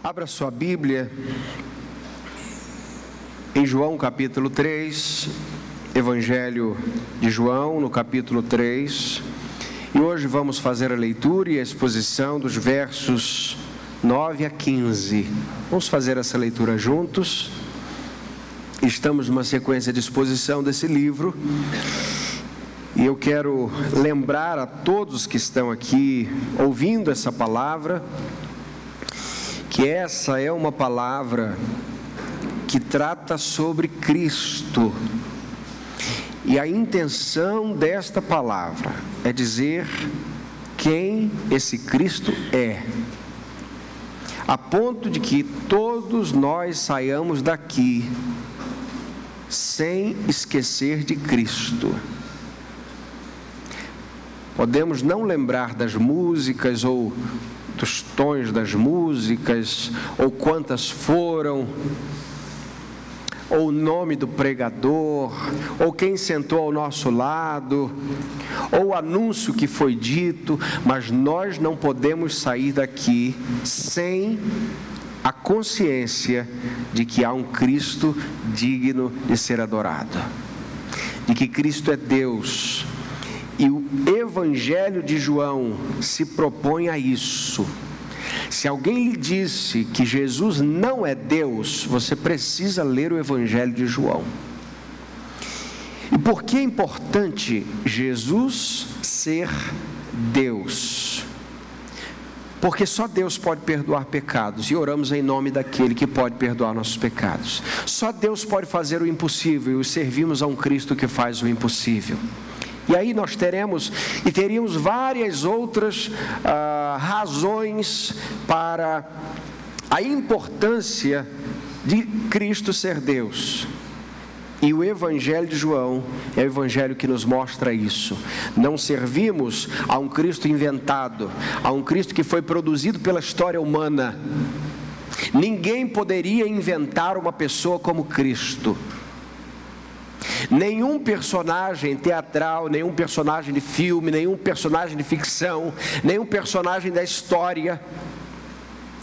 Abra sua Bíblia em João capítulo 3, Evangelho de João no capítulo 3, e hoje vamos fazer a leitura e a exposição dos versos 9 a 15. Vamos fazer essa leitura juntos. Estamos numa sequência de exposição desse livro, e eu quero lembrar a todos que estão aqui ouvindo essa palavra, que essa é uma palavra que trata sobre Cristo, e a intenção desta palavra é dizer quem esse Cristo é, a ponto de que todos nós saiamos daqui sem esquecer de Cristo. Podemos não lembrar das músicas ou dos tons das músicas, ou quantas foram, ou o nome do pregador, ou quem sentou ao nosso lado, ou o anúncio que foi dito, mas nós não podemos sair daqui sem a consciência de que há um Cristo digno de ser adorado, de que Cristo é Deus. E o Evangelho de João se propõe a isso. Se alguém lhe disse que Jesus não é Deus, você precisa ler o Evangelho de João. E por que é importante Jesus ser Deus? Porque só Deus pode perdoar pecados, e oramos em nome daquele que pode perdoar nossos pecados. Só Deus pode fazer o impossível, e servimos a um Cristo que faz o impossível. E aí nós teríamos várias outras razões para a importância de Cristo ser Deus. E o Evangelho de João é o Evangelho que nos mostra isso. Não servimos a um Cristo inventado, a um Cristo que foi produzido pela história humana. Ninguém poderia inventar uma pessoa como Cristo. Nenhum personagem teatral, nenhum personagem de filme, nenhum personagem de ficção, nenhum personagem da história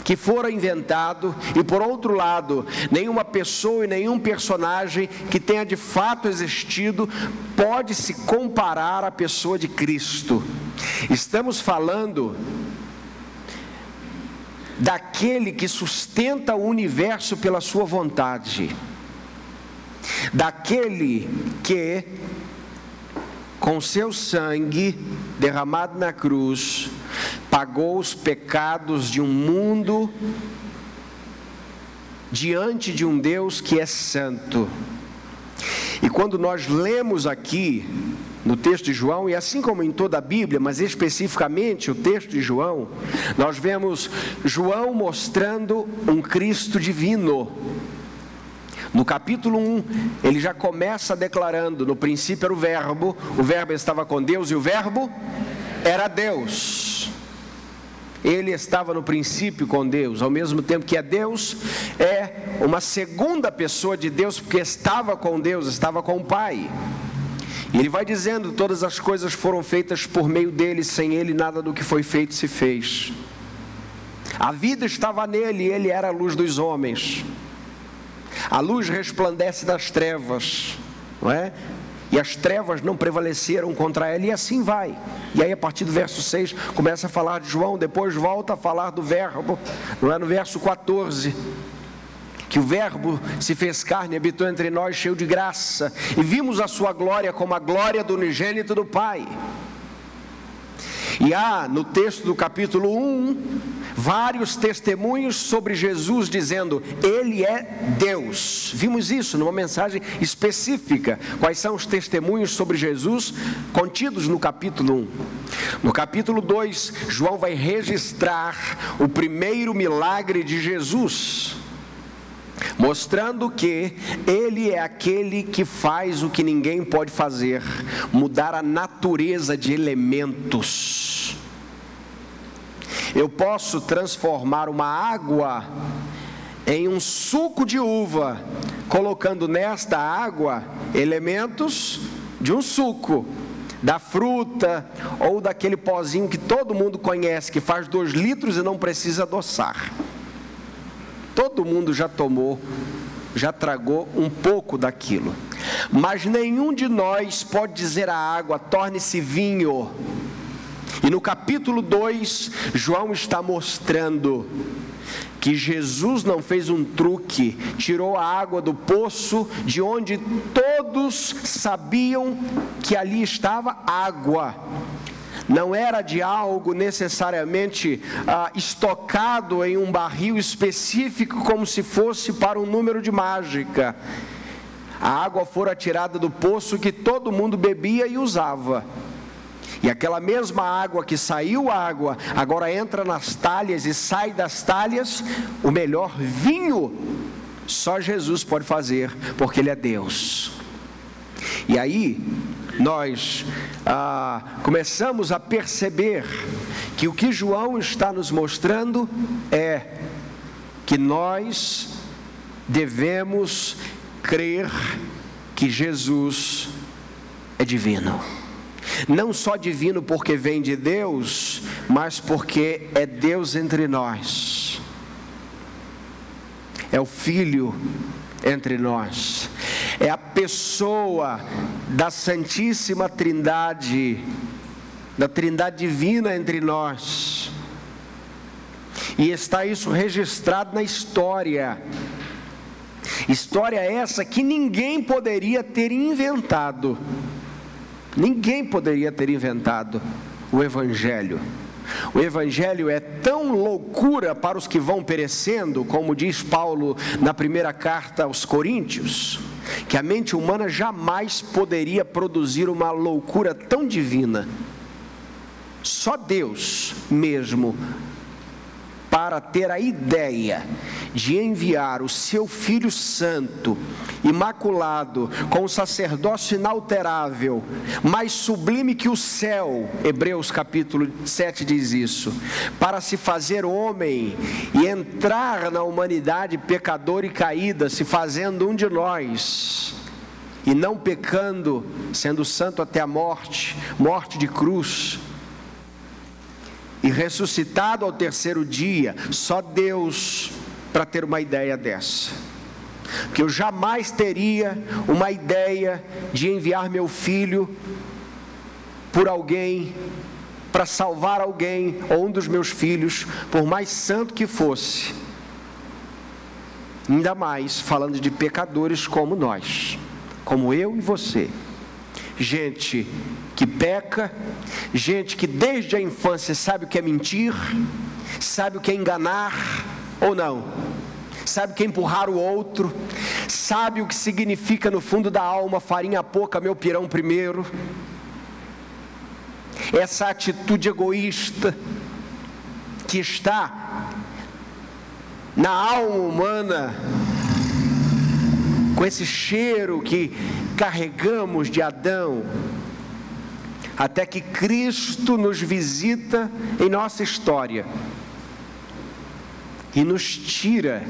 que fora inventado, e por outro lado, nenhuma pessoa e nenhum personagem que tenha de fato existido pode se comparar à pessoa de Cristo. Estamos falando daquele que sustenta o universo pela sua vontade, daquele que, com seu sangue derramado na cruz, pagou os pecados de um mundo diante de um Deus que é santo. E quando nós lemos aqui no texto de João, e assim como em toda a Bíblia, mas especificamente o texto de João, nós vemos João mostrando um Cristo divino. No capítulo 1, ele já começa declarando: no princípio era o Verbo estava com Deus e o Verbo era Deus. Ele estava no princípio com Deus, ao mesmo tempo que é Deus, é uma segunda pessoa de Deus, porque estava com Deus, estava com o Pai. E ele vai dizendo: todas as coisas foram feitas por meio dele, sem ele nada do que foi feito se fez. A vida estava nele e ele era a luz dos homens. A luz resplandece das trevas, não é? E as trevas não prevaleceram contra ela, e assim vai. E aí a partir do verso 6 começa a falar de João, depois volta a falar do Verbo, não é? No verso 14, que o Verbo se fez carne e habitou entre nós, cheio de graça, e vimos a sua glória como a glória do unigênito do Pai. E há no texto do capítulo 1 vários testemunhos sobre Jesus dizendo: Ele é Deus. Vimos isso numa mensagem específica. Quais são os testemunhos sobre Jesus contidos no capítulo 1? No capítulo 2, João vai registrar o primeiro milagre de Jesus, mostrando que Ele é aquele que faz o que ninguém pode fazer: mudar a natureza de elementos. Eu posso transformar uma água em um suco de uva, colocando nesta água elementos de um suco, da fruta ou daquele pozinho que todo mundo conhece, que faz 2 litros e não precisa adoçar. todo mundo já tomou, já tragou um pouco daquilo. Mas nenhum de nós pode dizer à água: torne-se vinho. E no capítulo 2, João está mostrando que Jesus não fez um truque, tirou a água do poço, de onde todos sabiam que ali estava água. Não era de algo necessariamente estocado em um barril específico, como se fosse para um número de mágica. A água fora tirada do poço que todo mundo bebia e usava. E aquela mesma água que saiu água, agora entra nas talhas e sai das talhas o melhor vinho. Só Jesus pode fazer, porque Ele é Deus. E aí nós começamos a perceber que o que João está nos mostrando é que nós devemos crer que Jesus é divino. Não só divino porque vem de Deus, mas porque é Deus entre nós. É o Filho entre nós. É a pessoa da Santíssima Trindade, da Trindade Divina entre nós. E está isso registrado na história. História essa que ninguém poderia ter inventado. Ninguém poderia ter inventado o Evangelho. O Evangelho é tão loucura para os que vão perecendo, como diz Paulo na primeira carta aos Coríntios, que a mente humana jamais poderia produzir uma loucura tão divina. Só Deus mesmo, para ter a ideia de enviar o seu Filho Santo, imaculado, com um sacerdócio inalterável, mais sublime que o céu, Hebreus capítulo 7 diz isso, para se fazer homem e entrar na humanidade pecadora e caída, se fazendo um de nós, e não pecando, sendo santo até a morte, morte de cruz, e ressuscitado ao terceiro dia. Só Deus para ter uma ideia dessa, que eu jamais teria uma ideia de enviar meu filho por alguém, para salvar alguém, ou um dos meus filhos, por mais santo que fosse, ainda mais falando de pecadores como nós, como eu e você, gente que peca, gente que desde a infância sabe o que é mentir, sabe o que é enganar ou não, sabe o que é empurrar o outro, sabe o que significa no fundo da alma: farinha pouca, meu pirão primeiro. Essa atitude egoísta que está na alma humana, com esse cheiro que carregamos de Adão, até que Cristo nos visita em nossa história e nos tira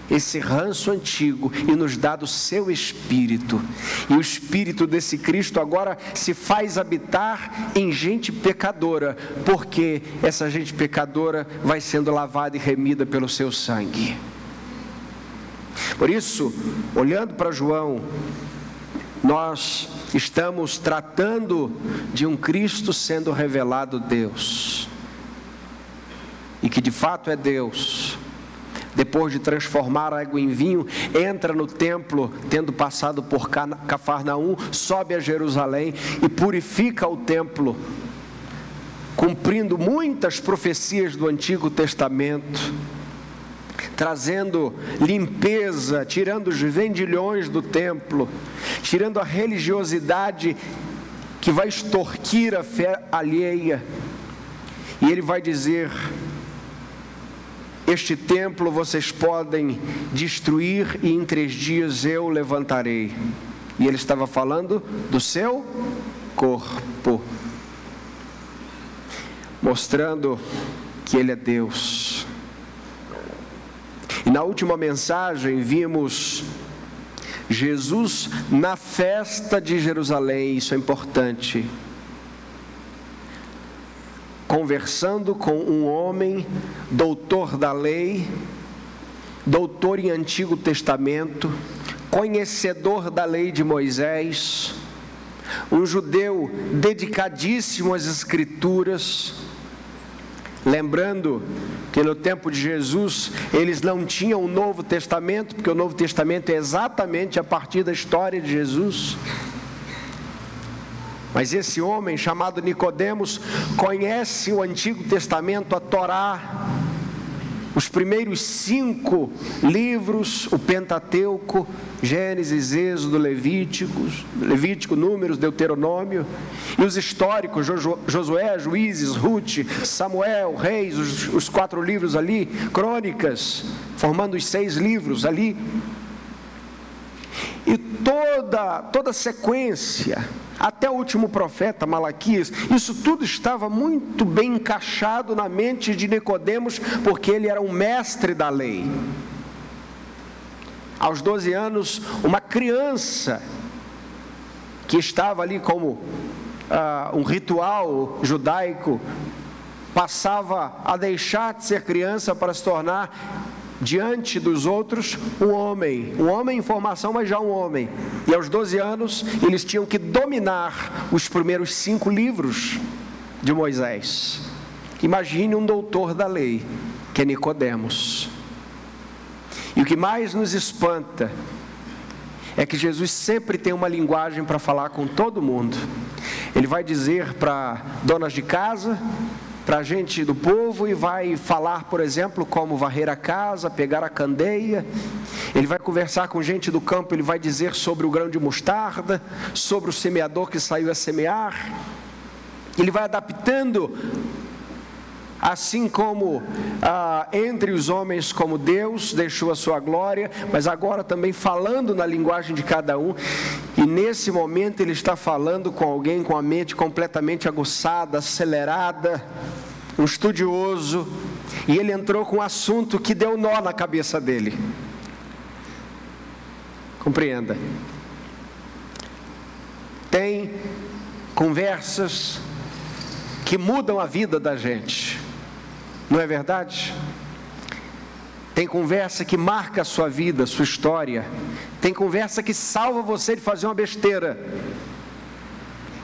esse ranço antigo e nos dá do seu Espírito. E o Espírito desse Cristo agora se faz habitar em gente pecadora, porque essa gente pecadora vai sendo lavada e remida pelo seu sangue. Por isso, olhando para João, nós estamos tratando de um Cristo sendo revelado Deus, e que de fato é Deus. Depois de transformar a água em vinho, entra no templo, tendo passado por Cafarnaum, sobe a Jerusalém e purifica o templo, cumprindo muitas profecias do Antigo Testamento, trazendo limpeza, tirando os vendilhões do templo, tirando a religiosidade que vai extorquir a fé alheia. E ele vai dizer: este templo vocês podem destruir e em 3 dias eu levantarei. E ele estava falando do seu corpo, mostrando que ele é Deus. E na última mensagem vimos Jesus na festa de Jerusalém, isso é importante, conversando com um homem doutor da lei, doutor em Antigo Testamento, conhecedor da lei de Moisés, um judeu dedicadíssimo às Escrituras, lembrando que no tempo de Jesus eles não tinham o Novo Testamento, porque o Novo Testamento é exatamente a partir da história de Jesus. Mas esse homem chamado Nicodemos conhece o Antigo Testamento, a Torá, os primeiros 5 livros, o Pentateuco, Gênesis, Êxodo, Levítico, Números, Deuteronômio, e os históricos, Josué, Juízes, Ruth, Samuel, Reis, os 4 livros ali, Crônicas, formando os 6 livros ali. E toda a sequência, até o último profeta, Malaquias, isso tudo estava muito bem encaixado na mente de Nicodemos, porque ele era um mestre da lei. Aos 12 anos, uma criança que estava ali como um ritual judaico, passava a deixar de ser criança para se tornar, diante dos outros, um homem em formação, mas já um homem. E aos 12 anos, eles tinham que dominar os primeiros 5 livros de Moisés. Imagine um doutor da lei, que é Nicodemos. E o que mais nos espanta é que Jesus sempre tem uma linguagem para falar com todo mundo. Ele vai dizer para donas de casa, para a gente do povo, e vai falar, por exemplo, como varrer a casa, pegar a candeia. Ele vai conversar com gente do campo, ele vai dizer sobre o grão de mostarda, sobre o semeador que saiu a semear. Ele vai adaptando, assim como entre os homens, como Deus deixou a sua glória, mas agora também falando na linguagem de cada um. E nesse momento ele está falando com alguém com a mente completamente aguçada, acelerada, um estudioso, e ele entrou com um assunto que deu nó na cabeça dele. Compreenda. Tem conversas que mudam a vida da gente, não é verdade? Tem conversa que marca a sua vida, a sua história. Tem conversa que salva você de fazer uma besteira.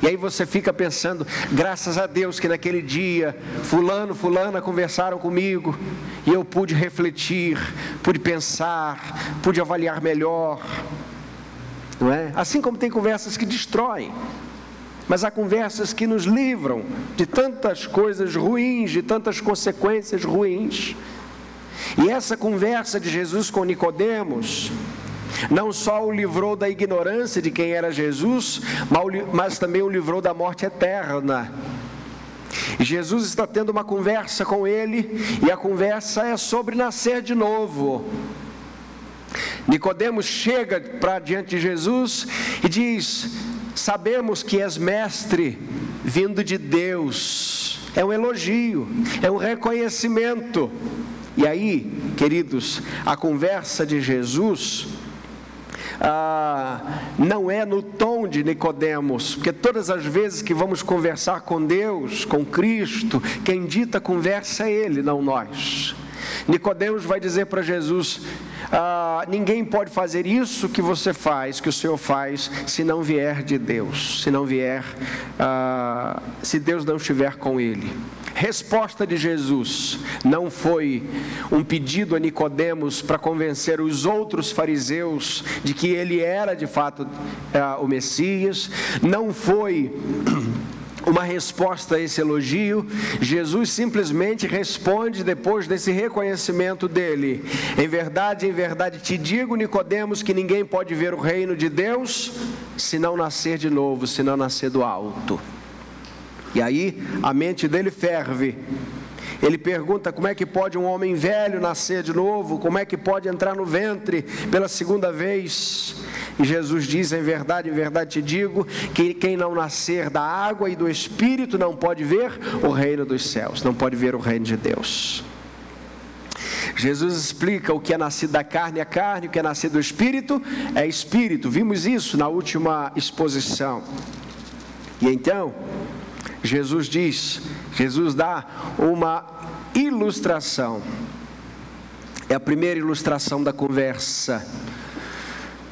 E aí você fica pensando, graças a Deus que naquele dia fulano, fulana conversaram comigo, e eu pude refletir, pude pensar, pude avaliar melhor, não é? Assim como tem conversas que destroem, mas há conversas que nos livram de tantas coisas ruins, de tantas consequências ruins. E essa conversa de Jesus com Nicodemos não só o livrou da ignorância de quem era Jesus, mas também o livrou da morte eterna. E Jesus está tendo uma conversa com ele, e a conversa é sobre nascer de novo. Nicodemos chega para diante de Jesus e diz: sabemos que és mestre vindo de Deus. É um elogio, é um reconhecimento. E aí, queridos, a conversa de Jesus não é no tom de Nicodemos, porque todas as vezes que vamos conversar com Deus, com Cristo, quem dita a conversa é Ele, não nós. Nicodemos vai dizer para Jesus: ninguém pode fazer isso que você faz, que o Senhor faz, se não vier de Deus, se não vier, se Deus não estiver com ele. Resposta de Jesus não foi um pedido a Nicodemos para convencer os outros fariseus de que ele era de fato o Messias, não foi uma resposta a esse elogio. Jesus simplesmente responde depois desse reconhecimento dele: em verdade te digo, Nicodemos, que ninguém pode ver o reino de Deus se não nascer de novo, se não nascer do alto. E aí a mente dele ferve. Ele pergunta: como é que pode um homem velho nascer de novo? Como é que pode entrar no ventre pela segunda vez? E Jesus diz: em verdade te digo, que quem não nascer da água e do Espírito não pode ver o reino dos céus, não pode ver o reino de Deus. Jesus explica: o que é nascido da carne é carne, o que é nascido do Espírito é Espírito. Vimos isso na última exposição. E então Jesus dá uma ilustração. É a primeira ilustração da conversa.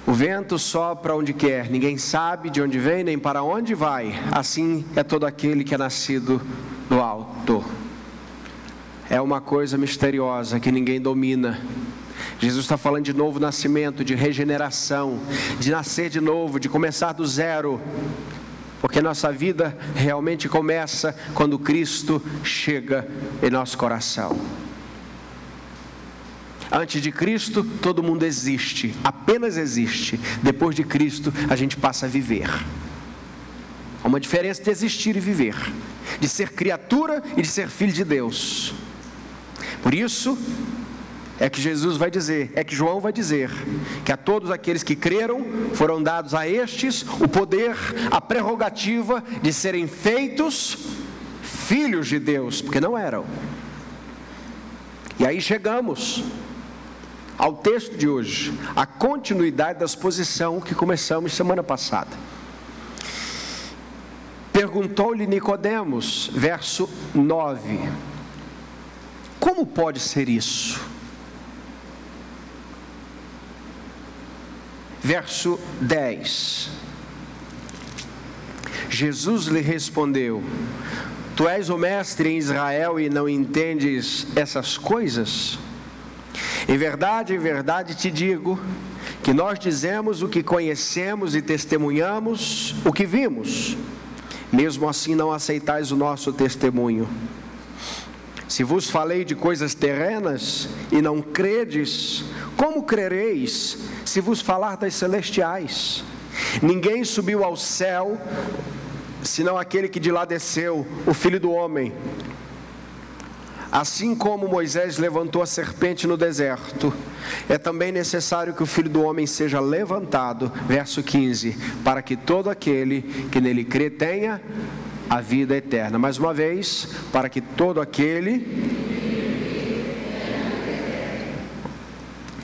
O vento sopra onde quer, ninguém sabe de onde vem nem para onde vai. Assim é todo aquele que é nascido do alto. É uma coisa misteriosa que ninguém domina. Jesus está falando de novo nascimento, de regeneração, de nascer de novo, de começar do zero. Porque nossa vida realmente começa quando Cristo chega em nosso coração. Antes de Cristo, todo mundo existe, apenas existe. Depois de Cristo, a gente passa a viver. Há uma diferença de existir e viver, de ser criatura e de ser filho de Deus. Por isso, é que João vai dizer, que a todos aqueles que creram, foram dados a estes o poder, a prerrogativa de serem feitos filhos de Deus, porque não eram. E aí chegamos ao texto de hoje, a continuidade da exposição que começamos semana passada. Perguntou-lhe Nicodemos, verso 9, como pode ser isso? Verso 10, Jesus lhe respondeu, tu és o mestre em Israel e não entendes essas coisas? Em verdade te digo, que nós dizemos o que conhecemos e testemunhamos o que vimos, mesmo assim não aceitais o nosso testemunho. Se vos falei de coisas terrenas e não credes, como crereis se vos falar das celestiais? Ninguém subiu ao céu, senão aquele que de lá desceu, o Filho do Homem. Assim como Moisés levantou a serpente no deserto, é também necessário que o Filho do Homem seja levantado, verso 15, para que todo aquele que nele crê tenha a vida eterna. Mais uma vez, para que todo aquele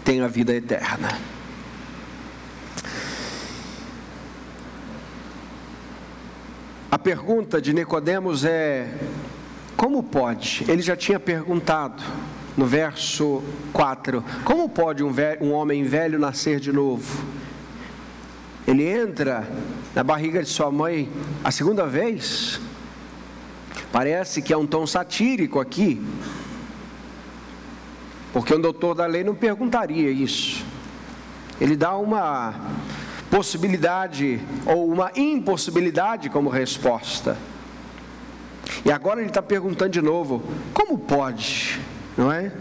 tenha a vida eterna. A pergunta de Nicodemos é: como pode? Ele já tinha perguntado no verso 4, como pode um homem velho nascer de novo? Ele entra na barriga de sua mãe a segunda vez. Parece que é um tom satírico aqui, porque um doutor da lei não perguntaria isso. Ele dá uma possibilidade ou uma impossibilidade como resposta. E agora ele está perguntando de novo, como pode, não é?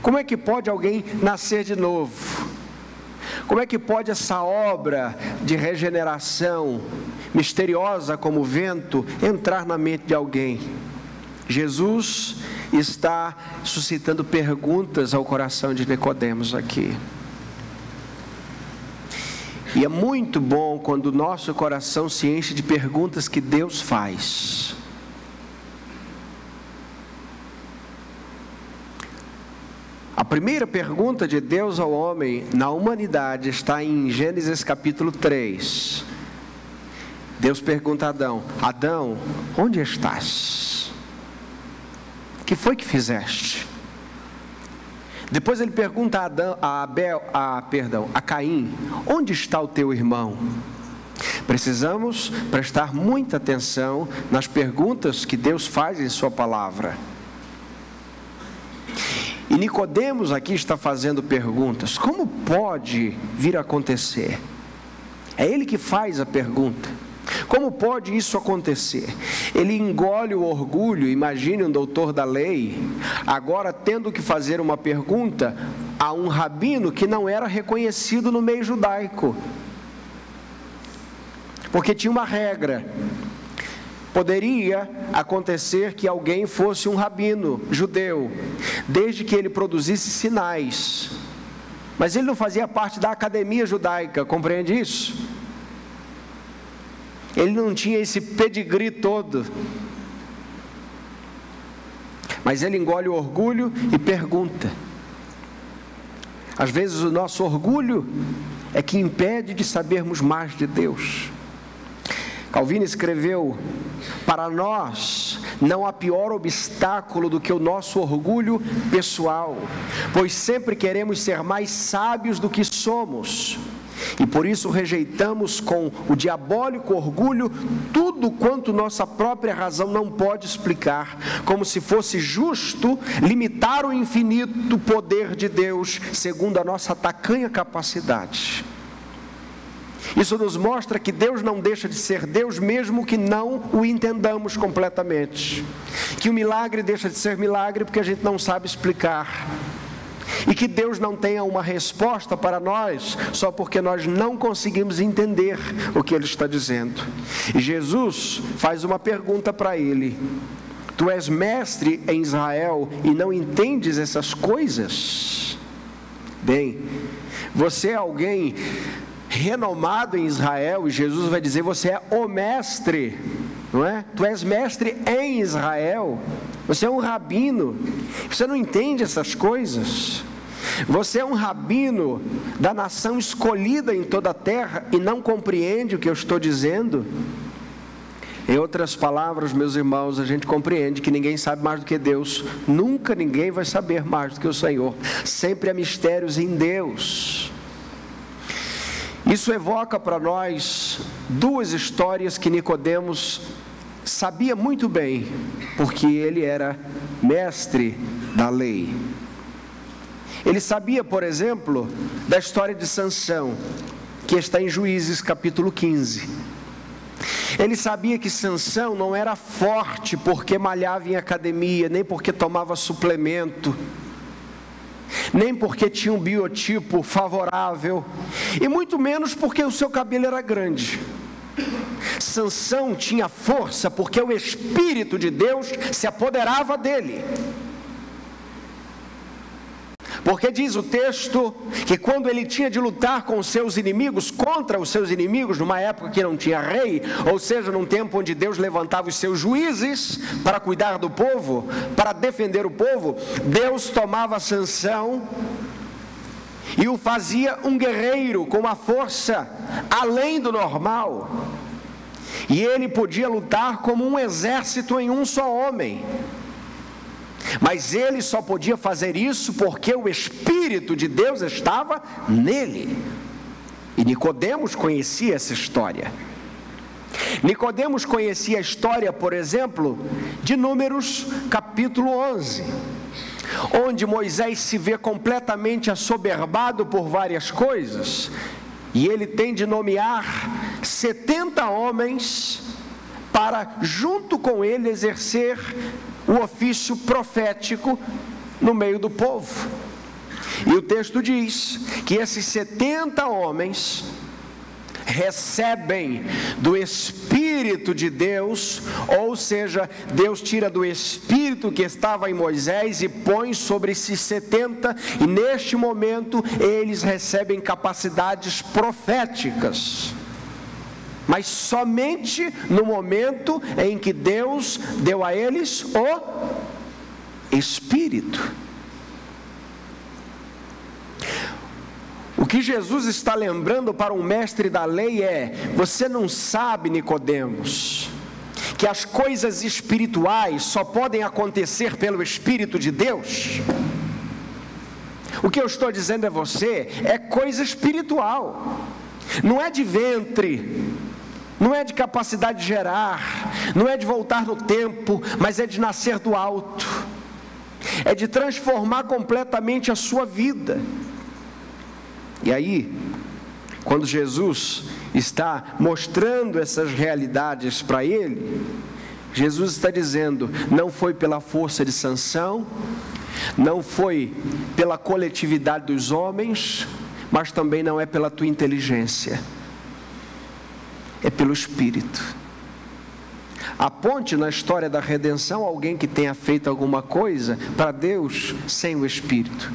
Como é que pode alguém nascer de novo? Como é que pode essa obra de regeneração, misteriosa como o vento, entrar na mente de alguém? Jesus está suscitando perguntas ao coração de Nicodemos aqui. E é muito bom quando o nosso coração se enche de perguntas que Deus faz. A primeira pergunta de Deus ao homem na humanidade está em Gênesis capítulo 3. Deus pergunta a Adão: Adão, onde estás? O que foi que fizeste? Depois ele pergunta a Caim: onde está o teu irmão? Precisamos prestar muita atenção nas perguntas que Deus faz em sua palavra. E Nicodemos aqui está fazendo perguntas. Como pode vir a acontecer? É ele que faz a pergunta. Como pode isso acontecer? Ele engole o orgulho. Imagine um doutor da lei agora tendo que fazer uma pergunta a um rabino que não era reconhecido no meio judaico, porque tinha uma regra. Poderia acontecer que alguém fosse um rabino judeu, desde que ele produzisse sinais, mas ele não fazia parte da academia judaica, compreende isso? Ele não tinha esse pedigree todo, mas ele engole o orgulho e pergunta. Às vezes o nosso orgulho é que impede de sabermos mais de Deus. Calvino escreveu: para nós não há pior obstáculo do que o nosso orgulho pessoal, pois sempre queremos ser mais sábios do que somos, e por isso rejeitamos com o diabólico orgulho tudo quanto nossa própria razão não pode explicar, como se fosse justo limitar o infinito poder de Deus segundo a nossa tacanha capacidade. Isso nos mostra que Deus não deixa de ser Deus mesmo que não o entendamos completamente, que o milagre deixa de ser milagre porque a gente não sabe explicar, e que Deus não tenha uma resposta para nós só porque nós não conseguimos entender o que Ele está dizendo. E Jesus faz uma pergunta para ele: tu és mestre em Israel e não entendes essas coisas? Bem, você é alguém renomado em Israel, e Jesus vai dizer: você é o mestre, não é? Tu és mestre em Israel, você é um rabino, você não entende essas coisas? Você é um rabino da nação escolhida em toda a terra e não compreende o que eu estou dizendo? Em outras palavras, meus irmãos, a gente compreende que ninguém sabe mais do que Deus. Nunca ninguém vai saber mais do que o Senhor. Sempre há mistérios em Deus. Isso evoca para nós duas histórias que Nicodemos sabia muito bem, porque ele era mestre da lei. Ele sabia, por exemplo, da história de Sansão, que está em Juízes capítulo 15. Ele sabia que Sansão não era forte porque malhava em academia, nem porque tomava suplemento, nem porque tinha um biotipo favorável, e muito menos porque o seu cabelo era grande. Sansão tinha força porque o Espírito de Deus se apoderava dele. Porque diz o texto que quando ele tinha de lutar com os seus inimigos, contra os seus inimigos, numa época que não tinha rei, ou seja, num tempo onde Deus levantava os seus juízes para cuidar do povo, para defender o povo, Deus tomava Sansão e o fazia um guerreiro com uma força além do normal, e ele podia lutar como um exército em um só homem. Mas ele só podia fazer isso porque o Espírito de Deus estava nele. E Nicodemos conhecia essa história. Nicodemos conhecia a história, por exemplo, de Números capítulo 11, onde Moisés se vê completamente assoberbado por várias coisas, e ele tem de nomear 70 homens para, junto com ele, exercer o ofício profético no meio do povo. E o texto diz que esses 70 homens recebem do Espírito de Deus, ou seja, Deus tira do Espírito que estava em Moisés e põe sobre esses 70, e neste momento eles recebem capacidades proféticas. Mas somente no momento em que Deus deu a eles o Espírito. O que Jesus está lembrando para um mestre da lei é: você não sabe, Nicodemos, que as coisas espirituais só podem acontecer pelo Espírito de Deus? O que eu estou dizendo a você é coisa espiritual, não é de ventre, não é de capacidade de gerar, não é de voltar no tempo, mas é de nascer do alto, é de transformar completamente a sua vida. E aí, quando Jesus está mostrando essas realidades para ele, Jesus está dizendo: não foi pela força de Sansão, não foi pela coletividade dos homens, mas também não é pela tua inteligência, é pelo Espírito. Aponte na história da redenção alguém que tenha feito alguma coisa para Deus sem o Espírito.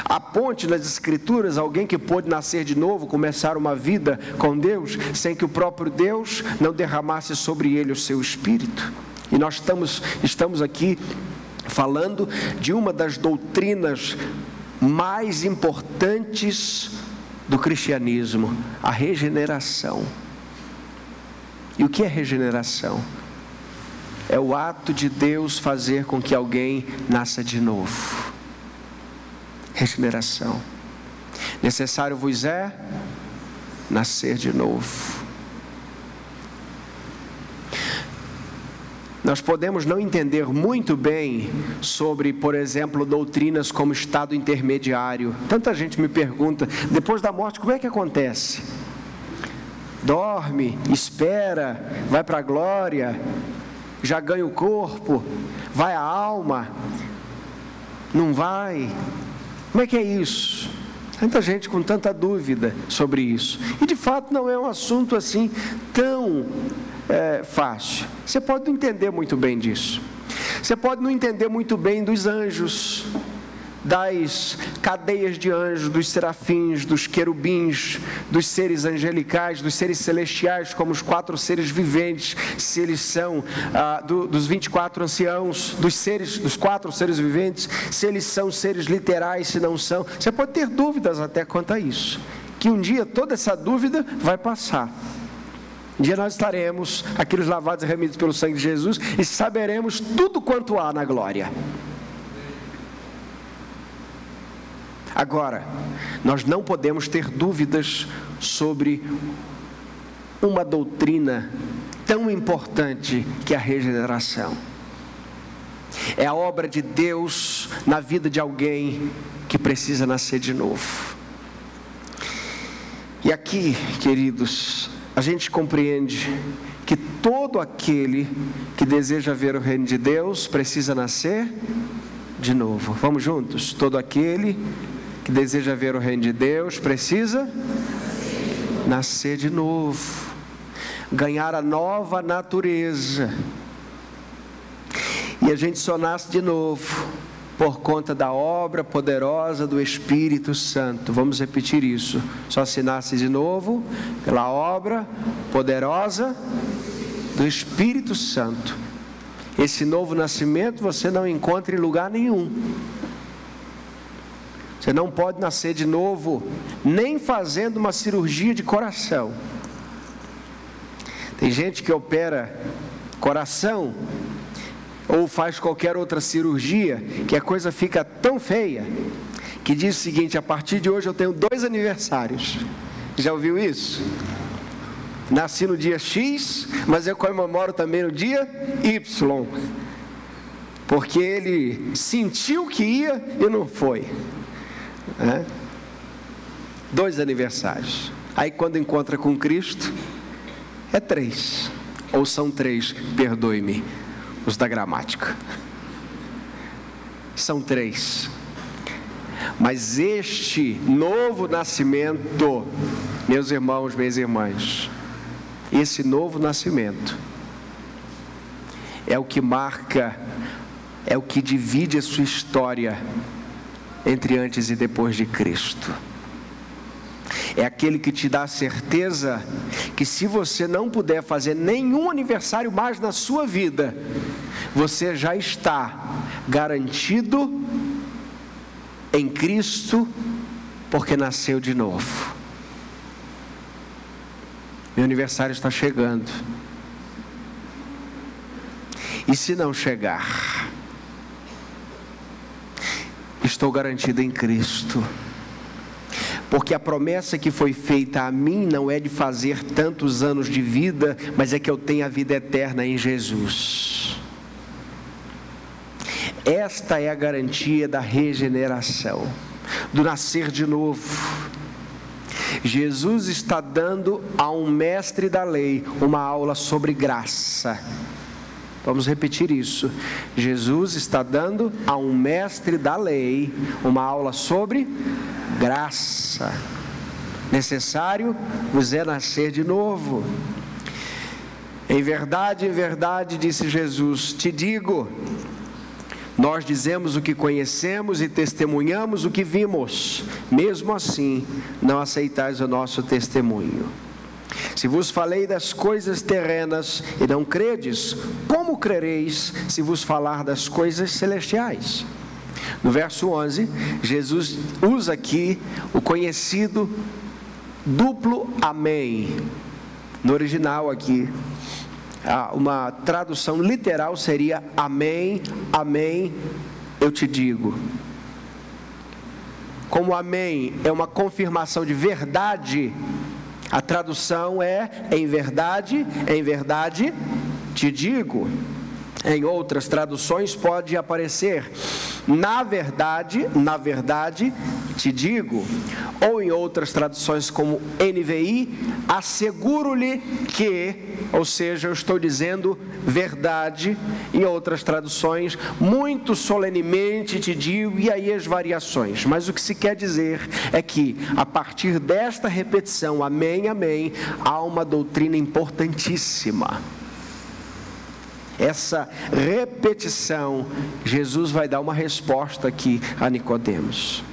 Aponte nas Escrituras alguém que pôde nascer de novo, começar uma vida com Deus, sem que o próprio Deus não derramasse sobre ele o seu Espírito. E nós estamos aqui falando de uma das doutrinas mais importantes do cristianismo, a regeneração. E o que é regeneração? É o ato de Deus fazer com que alguém nasça de novo. Regeneração. Necessário vos é nascer de novo. Nós podemos não entender muito bem sobre, por exemplo, doutrinas como estado intermediário. Tanta gente me pergunta, depois da morte, como é que acontece? Dorme, espera, vai para a glória, já ganha o corpo, vai a alma, não vai? Como é que é isso? Tanta gente com tanta dúvida sobre isso. E de fato não é um assunto assim tão fácil. Você pode não entender muito bem disso. Você pode não entender muito bem dos anjos, das cadeias de anjos, dos serafins, dos querubins, dos seres angelicais, dos seres celestiais, como os 4 seres viventes, se eles são dos 24 anciãos, dos 4 seres viventes, se eles são seres literais, se não são. Você pode ter dúvidas até quanto a isso, que um dia toda essa dúvida vai passar. Um dia nós estaremos, aqueles lavados e remidos pelo sangue de Jesus, e saberemos tudo quanto há na glória. Agora, nós não podemos ter dúvidas sobre uma doutrina tão importante que é a regeneração. É a obra de Deus na vida de alguém que precisa nascer de novo. E aqui, queridos, a gente compreende que todo aquele que deseja ver o reino de Deus precisa nascer de novo. Vamos juntos? Todo aquele que deseja ver o reino de Deus precisa nascer de novo, ganhar a nova natureza. E a gente só nasce de novo por conta da obra poderosa do Espírito Santo. Vamos repetir isso. Só se nasce de novo pela obra poderosa do Espírito Santo. Esse novo nascimento você não encontra em lugar nenhum. Você não pode nascer de novo nem fazendo uma cirurgia de coração. Tem gente que opera coração ou faz qualquer outra cirurgia que a coisa fica tão feia que diz o seguinte: a partir de hoje eu tenho 2 aniversários. Já ouviu isso? Nasci no dia X, mas eu comemoro também no dia Y, porque ele sentiu que ia e não foi. 2 aniversários. Aí quando encontra com Cristo é 3, ou são 3, perdoe-me os da gramática, são 3. Mas este novo nascimento, meus irmãos, minhas irmãs, esse novo nascimento é o que marca, é o que divide a sua história entre antes e depois de Cristo. É aquele que te dá a certeza que se você não puder fazer nenhum aniversário mais na sua vida, você já está garantido em Cristo, porque nasceu de novo. Meu aniversário está chegando. E se não chegar, estou garantido em Cristo, porque a promessa que foi feita a mim não é de fazer tantos anos de vida, mas é que eu tenho a vida eterna em Jesus. Esta é a garantia da regeneração, do nascer de novo. Jesus está dando a um mestre da lei uma aula sobre graça. Vamos repetir isso. Jesus está dando a um mestre da lei uma aula sobre graça. Necessário vos é nascer de novo. Em verdade, disse Jesus, te digo, nós dizemos o que conhecemos e testemunhamos o que vimos. Mesmo assim, não aceitais o nosso testemunho. Se vos falei das coisas terrenas e não credes, como crereis se vos falar das coisas celestiais? No verso 11, Jesus usa aqui o conhecido duplo amém. No original aqui, uma tradução literal seria: amém, amém, eu te digo. Como amém é uma confirmação de verdade, a tradução é: em verdade te digo. Em outras traduções pode aparecer: na verdade te digo. Ou em outras traduções como NVI, asseguro-lhe que, ou seja, eu estou dizendo verdade. Em outras traduções, muito solenemente te digo, e aí as variações. Mas o que se quer dizer é que, a partir desta repetição, amém, amém, há uma doutrina importantíssima. Essa repetição, Jesus vai dar uma resposta aqui a Nicodemos.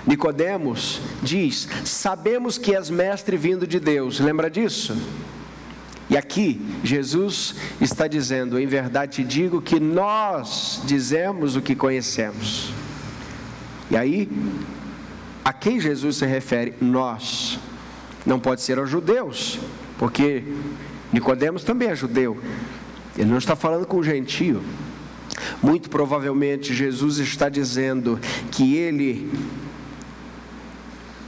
Nicodemos diz: sabemos que és mestre vindo de Deus. Lembra disso? E aqui Jesus está dizendo: em verdade te digo que nós dizemos o que conhecemos. E aí, a quem Jesus se refere? Nós. Não pode ser aos judeus, porque Nicodemos também é judeu. Ele não está falando com o gentio. Muito provavelmente Jesus está dizendo que ele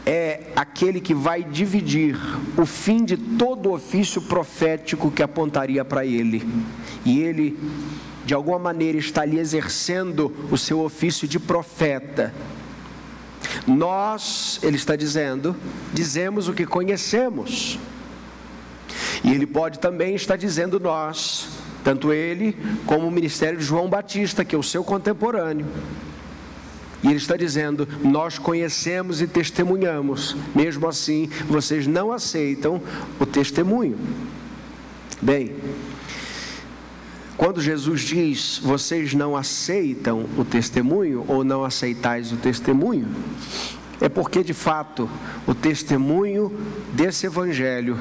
é aquele que vai dividir o fim de todo ofício profético que apontaria para ele. E ele, de alguma maneira, está ali exercendo o seu ofício de profeta. Nós, ele está dizendo, dizemos o que conhecemos. E ele pode também estar dizendo nós, tanto ele como o ministério de João Batista, que é o seu contemporâneo. E ele está dizendo: nós conhecemos e testemunhamos, mesmo assim vocês não aceitam o testemunho. Bem, quando Jesus diz: vocês não aceitam o testemunho, ou não aceitais o testemunho, é porque de fato o testemunho desse evangelho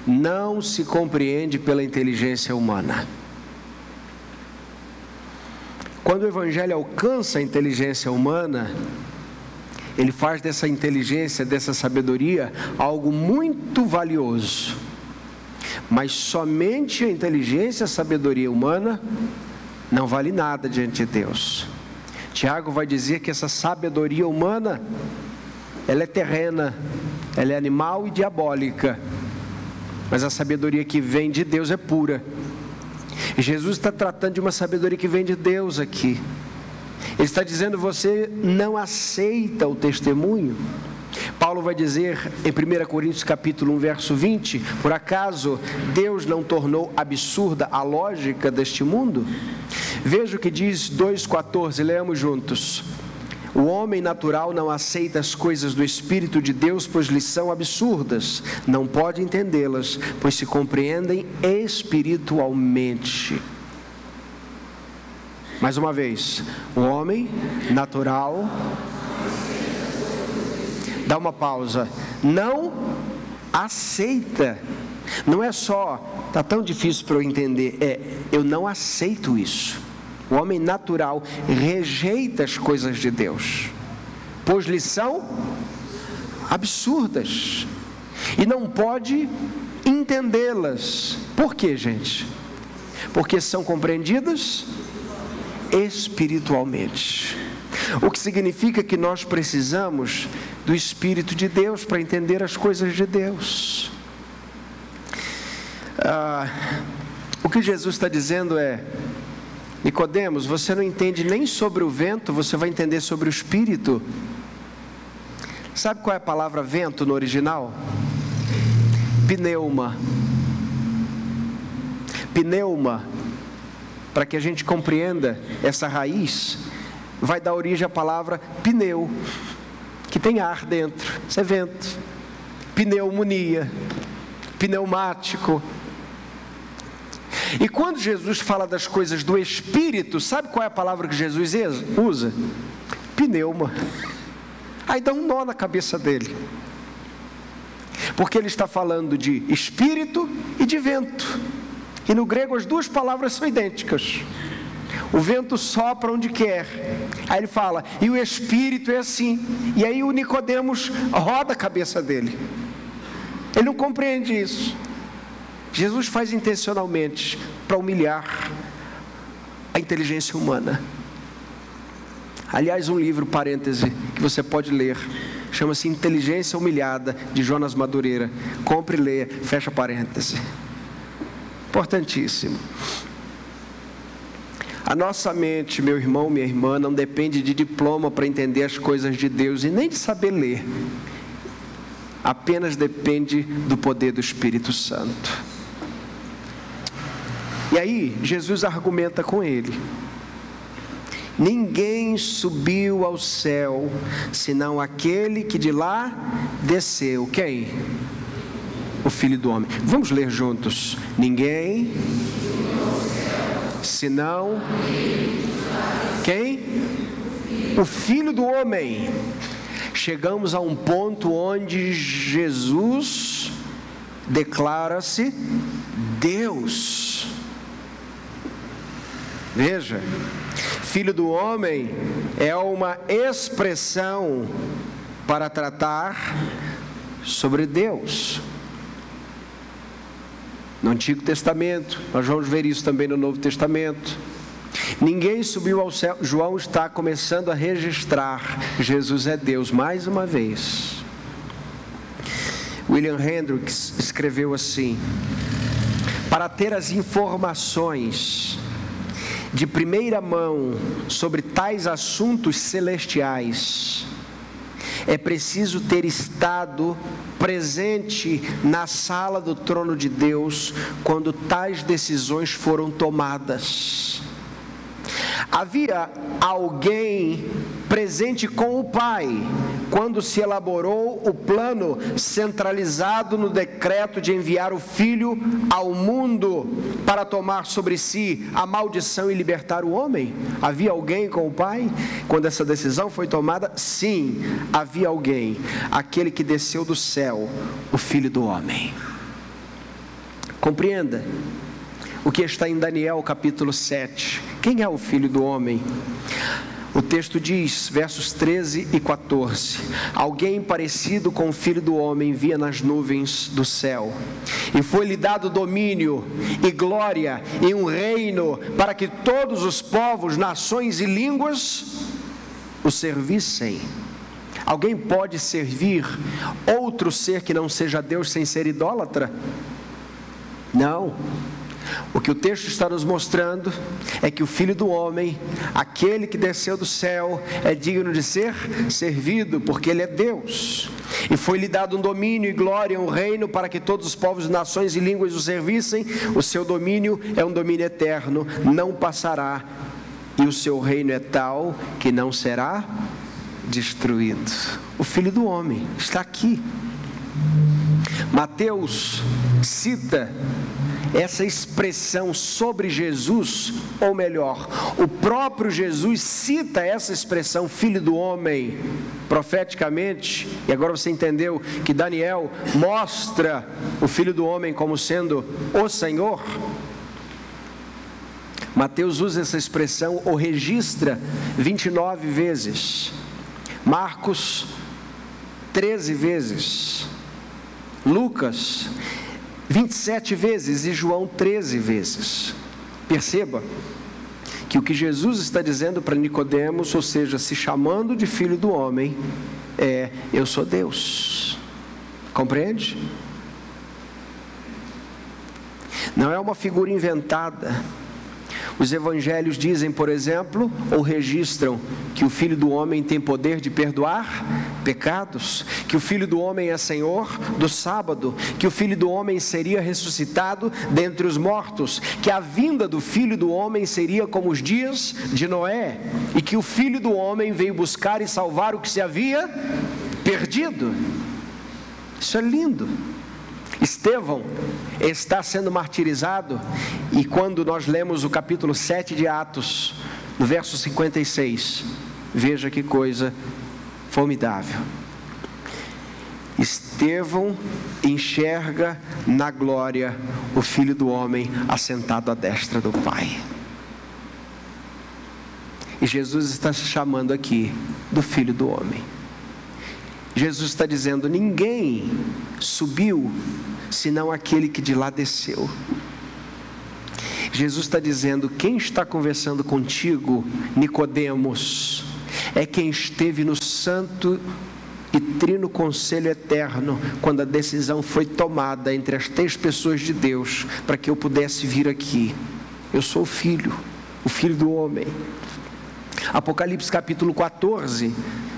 não se compreende pela inteligência humana. Quando o evangelho alcança a inteligência humana, ele faz dessa inteligência, dessa sabedoria, algo muito valioso. Mas somente a inteligência e a sabedoria humana não vale nada diante de Deus. Tiago vai dizer que essa sabedoria humana, ela é terrena, ela é animal e diabólica. Mas a sabedoria que vem de Deus é pura. E Jesus está tratando de uma sabedoria que vem de Deus aqui. Ele está dizendo: você não aceita o testemunho. Paulo vai dizer em 1 Coríntios capítulo 1, verso 20: por acaso Deus não tornou absurda a lógica deste mundo? Veja o que diz 2,14, leamos juntos. O homem natural não aceita as coisas do Espírito de Deus, pois lhes são absurdas. Não pode entendê-las, pois se compreendem espiritualmente. Mais uma vez, o homem natural, dá uma pausa, não aceita. Não é só, está tão difícil para eu entender, eu não aceito isso. O homem natural rejeita as coisas de Deus, pois lhes são absurdas, e não pode entendê-las. Por quê, gente? Porque são compreendidas espiritualmente. O que significa que nós precisamos do Espírito de Deus para entender as coisas de Deus. O que Jesus está dizendo é: Nicodemos, você não entende nem sobre o vento, você vai entender sobre o Espírito. Sabe qual é a palavra vento no original? Pneuma. Pneuma, para que a gente compreenda essa raiz, vai dar origem à palavra pneu, que tem ar dentro, isso é vento. Pneumonia, pneumático. E quando Jesus fala das coisas do Espírito, sabe qual é a palavra que Jesus usa? Pneuma. Aí dá um nó na cabeça dele, porque ele está falando de Espírito e de vento, e no grego as duas palavras são idênticas. O vento sopra onde quer. Aí ele fala, e o Espírito é assim. E aí o Nicodemos roda a cabeça dele. Ele não compreende isso. Jesus faz intencionalmente para humilhar a inteligência humana. Aliás, um livro, parêntese, que você pode ler, chama-se Inteligência Humilhada, de Jonas Madureira. Compre e leia, fecha parêntese. Importantíssimo. A nossa mente, meu irmão, minha irmã, não depende de diploma para entender as coisas de Deus e nem de saber ler. Apenas depende do poder do Espírito Santo. E aí, Jesus argumenta com ele. Ninguém subiu ao céu, senão aquele que de lá desceu. Quem? O Filho do Homem. Vamos ler juntos. Ninguém, senão quem? O Filho do Homem. Chegamos a um ponto onde Jesus declara-se Deus. Veja, Filho do Homem é uma expressão para tratar sobre Deus. No Antigo Testamento, nós vamos ver isso também no Novo Testamento. Ninguém subiu ao céu. João está começando a registrar: Jesus é Deus, mais uma vez. William Hendricks escreveu assim: para ter as informações de primeira mão sobre tais assuntos celestiais, é preciso ter estado presente na sala do trono de Deus quando tais decisões foram tomadas. Havia alguém presente com o Pai quando se elaborou o plano centralizado no decreto de enviar o Filho ao mundo para tomar sobre si a maldição e libertar o homem? Havia alguém com o Pai quando essa decisão foi tomada? Sim, havia alguém, aquele que desceu do céu, o Filho do Homem. Compreenda o que está em Daniel capítulo 7. Quem é o Filho do Homem? O texto diz, versos 13 e 14: alguém parecido com o Filho do Homem via nas nuvens do céu, e foi-lhe dado domínio e glória e um reino, para que todos os povos, nações e línguas o servissem. Alguém pode servir outro ser que não seja Deus sem ser idólatra? Não. O que o texto está nos mostrando é que o Filho do Homem, aquele que desceu do céu, é digno de ser servido, porque Ele é Deus. E foi-lhe dado um domínio e glória, um reino, para que todos os povos, nações e línguas o servissem. O seu domínio é um domínio eterno, não passará, e o seu reino é tal que não será destruído. O Filho do Homem está aqui. Mateus cita essa expressão sobre Jesus, ou melhor, o próprio Jesus cita essa expressão Filho do Homem profeticamente. E agora você entendeu que Daniel mostra o Filho do Homem como sendo o Senhor. Mateus usa essa expressão ou registra 29 vezes, Marcos 13 vezes, Lucas 27 vezes e João 13 vezes. Perceba que o que Jesus está dizendo para Nicodemos, ou seja, se chamando de Filho do Homem, é: eu sou Deus. Compreende? Não é uma figura inventada. Os evangelhos dizem, por exemplo, ou registram que o Filho do Homem tem poder de perdoar pecados, que o Filho do Homem é Senhor do sábado, que o Filho do Homem seria ressuscitado dentre os mortos, que a vinda do Filho do Homem seria como os dias de Noé, e que o Filho do Homem veio buscar e salvar o que se havia perdido. Isso é lindo. Estevão está sendo martirizado, e quando nós lemos o capítulo 7 de Atos, no verso 56, veja que coisa formidável. Estevão enxerga na glória o Filho do Homem assentado à destra do Pai. E Jesus está se chamando aqui do Filho do Homem. Jesus está dizendo: ninguém subiu, senão aquele que de lá desceu. Jesus está dizendo: quem está conversando contigo, Nicodemos, é quem esteve no santo e trino conselho eterno, quando a decisão foi tomada entre as 3 pessoas de Deus, para que eu pudesse vir aqui. Eu sou o Filho do homem. Apocalipse capítulo 14,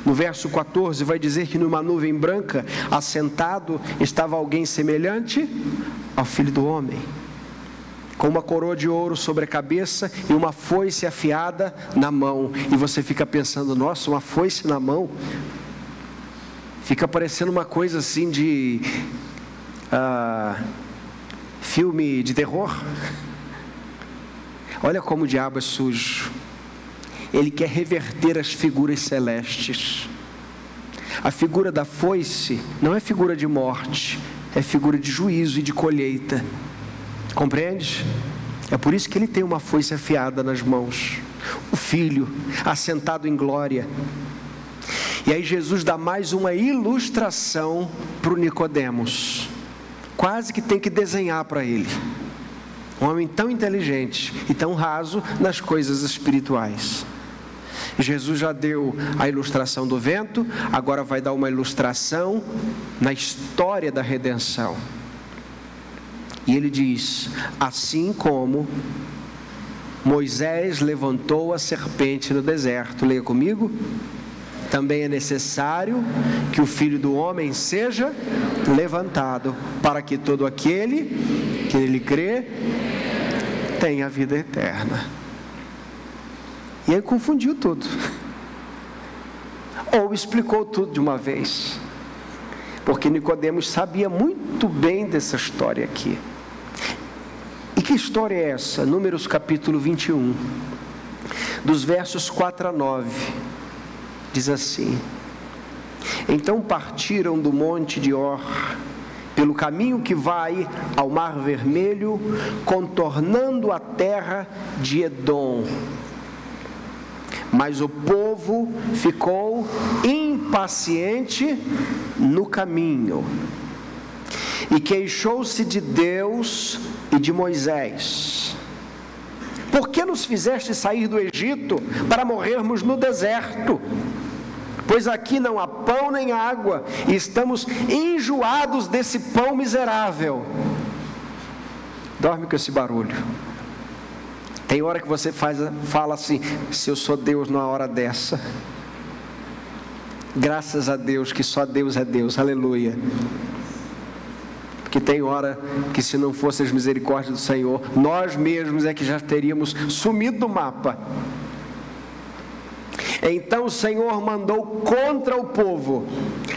no verso 14, vai dizer que numa nuvem branca, assentado, estava alguém semelhante ao Filho do homem, com uma coroa de ouro sobre a cabeça e uma foice afiada na mão. E você fica pensando: nossa, uma foice na mão? Fica parecendo uma coisa assim de filme de terror. Olha como o diabo é sujo. Ele quer reverter as figuras celestes. A figura da foice não é figura de morte, é figura de juízo e de colheita. Compreende? É por isso que ele tem uma foice afiada nas mãos. O Filho, assentado em glória. E aí Jesus dá mais uma ilustração para o Nicodemos. Quase que tem que desenhar para ele. Um homem tão inteligente e tão raso nas coisas espirituais. Jesus já deu a ilustração do vento, agora vai dar uma ilustração na história da redenção. E ele diz: assim como Moisés levantou a serpente no deserto, leia comigo, também é necessário que o Filho do homem seja levantado, para que todo aquele que nele crê tenha a vida eterna. E aí confundiu tudo, ou explicou tudo de uma vez, porque Nicodemos sabia muito bem dessa história aqui. E que história é essa? Números capítulo 21, dos versos 4 a 9, diz assim: então partiram do monte de Or, pelo caminho que vai ao Mar Vermelho, contornando a terra de Edom. Mas o povo ficou impaciente no caminho e queixou-se de Deus e de Moisés: por que nos fizeste sair do Egito para morrermos no deserto? Pois aqui não há pão nem água, e estamos enjoados desse pão miserável. Dorme com esse barulho. Tem hora que você fala assim: se eu sou Deus numa hora dessa. Graças a Deus que só Deus é Deus, aleluia. Porque tem hora que, se não fossem as misericórdias do Senhor, nós mesmos é que já teríamos sumido do mapa. Então o Senhor mandou contra o povo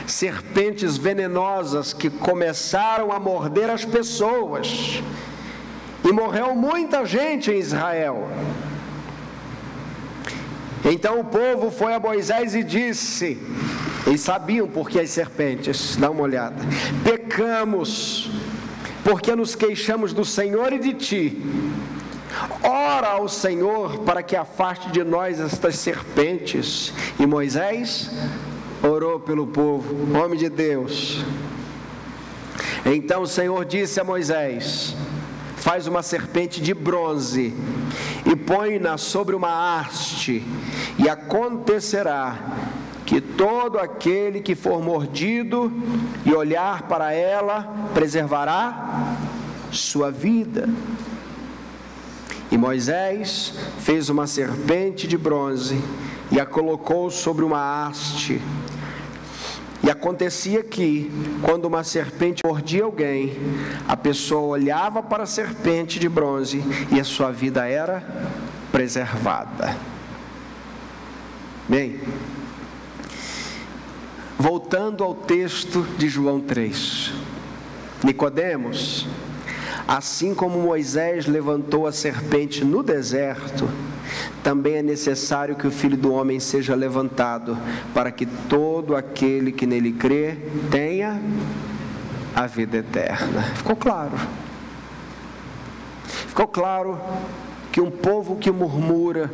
serpentes venenosas que começaram a morder as pessoas, e morreu muita gente em Israel. Então o povo foi a Moisés e disse, eles sabiam por que as serpentes, dá uma olhada: pecamos, porque nos queixamos do Senhor e de ti. Ora ao Senhor para que afaste de nós estas serpentes. E Moisés orou pelo povo, homem de Deus. Então o Senhor disse a Moisés: faz uma serpente de bronze e põe-na sobre uma haste, e acontecerá que todo aquele que for mordido e olhar para ela preservará sua vida. E Moisés fez uma serpente de bronze e a colocou sobre uma haste. E acontecia que, quando uma serpente mordia alguém, a pessoa olhava para a serpente de bronze e a sua vida era preservada. Bem, voltando ao texto de João 3. Nicodemos, assim como Moisés levantou a serpente no deserto, também é necessário que o Filho do Homem seja levantado, para que todo aquele que nele crê tenha a vida eterna. Ficou claro? Ficou claro que um povo que murmura,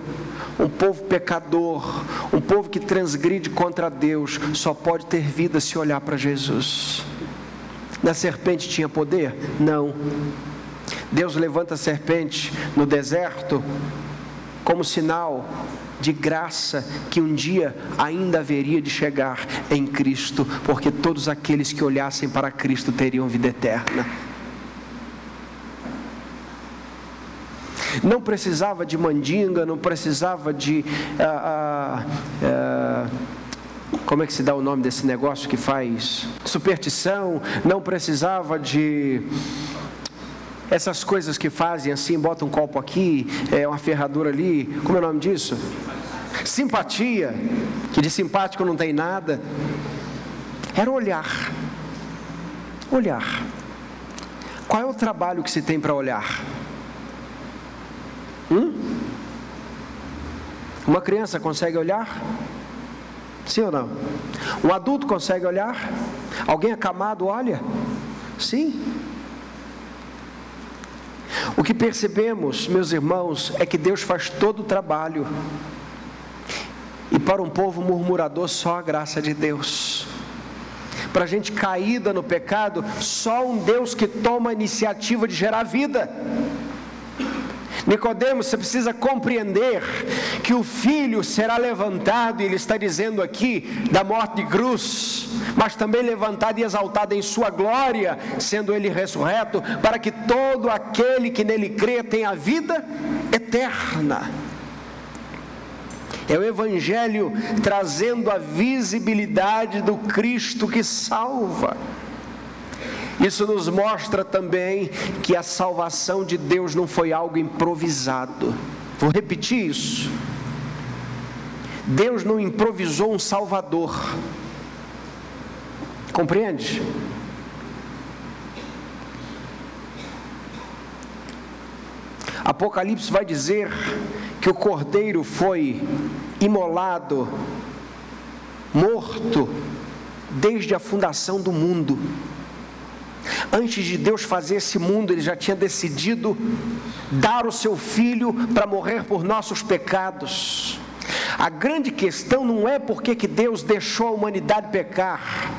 um povo pecador, um povo que transgride contra Deus, só pode ter vida se olhar para Jesus. A serpente tinha poder? Não. Deus levanta a serpente no deserto como sinal de graça que um dia ainda haveria de chegar em Cristo, porque todos aqueles que olhassem para Cristo teriam vida eterna. Não precisava de mandinga, não precisava de como é que se dá o nome desse negócio que faz superstição, não precisava de essas coisas que fazem assim, bota um copo aqui, uma ferradura ali, como é o nome disso? Simpatia, que de simpático não tem nada. Era olhar. Olhar. Qual é o trabalho que se tem para olhar? Uma criança consegue olhar? Sim ou não? Um adulto consegue olhar? Alguém acamado olha? Sim. O que percebemos, meus irmãos, é que Deus faz todo o trabalho. E para um povo murmurador, só a graça de Deus. Para a gente caída no pecado, só um Deus que toma a iniciativa de gerar vida. Nicodemos, você precisa compreender que o Filho será levantado, e ele está dizendo aqui, da morte de cruz, mas também levantado e exaltado em sua glória, sendo ele ressurreto, para que todo aquele que nele crê tenha vida eterna. É o Evangelho trazendo a visibilidade do Cristo que salva. Isso nos mostra também que a salvação de Deus não foi algo improvisado. Vou repetir isso. Deus não improvisou um Salvador. Compreende? Apocalipse vai dizer que o Cordeiro foi imolado, morto, desde a fundação do mundo. Antes de Deus fazer esse mundo, Ele já tinha decidido dar o seu Filho para morrer por nossos pecados. A grande questão não é por que Deus deixou a humanidade pecar.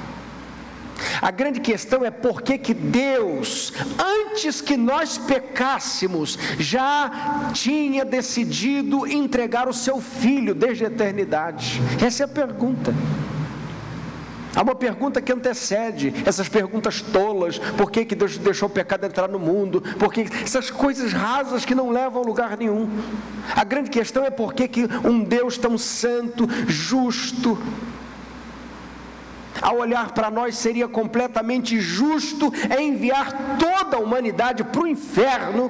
A grande questão é por que Deus, antes que nós pecássemos, já tinha decidido entregar o seu Filho desde a eternidade. Essa é a pergunta. Há uma pergunta que antecede essas perguntas tolas: por que Deus deixou o pecado entrar no mundo? Por que essas coisas rasas que não levam a lugar nenhum? A grande questão é por que um Deus tão santo, justo, ao olhar para nós seria completamente justo enviar toda a humanidade para o inferno,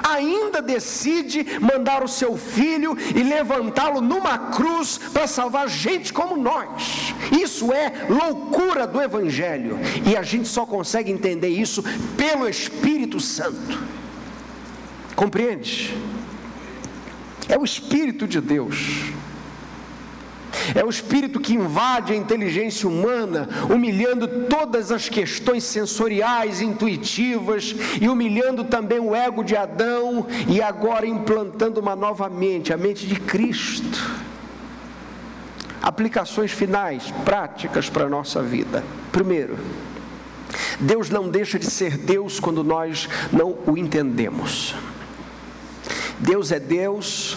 ainda decide mandar o seu Filho e levantá-lo numa cruz para salvar gente como nós. Isso é loucura do Evangelho, e a gente só consegue entender isso pelo Espírito Santo. Compreende? É o Espírito de Deus. É o Espírito que invade a inteligência humana, humilhando todas as questões sensoriais, intuitivas, e humilhando também o ego de Adão, e agora implantando uma nova mente, a mente de Cristo. Aplicações finais, práticas para a nossa vida. Primeiro, Deus não deixa de ser Deus quando nós não o entendemos. Deus é Deus,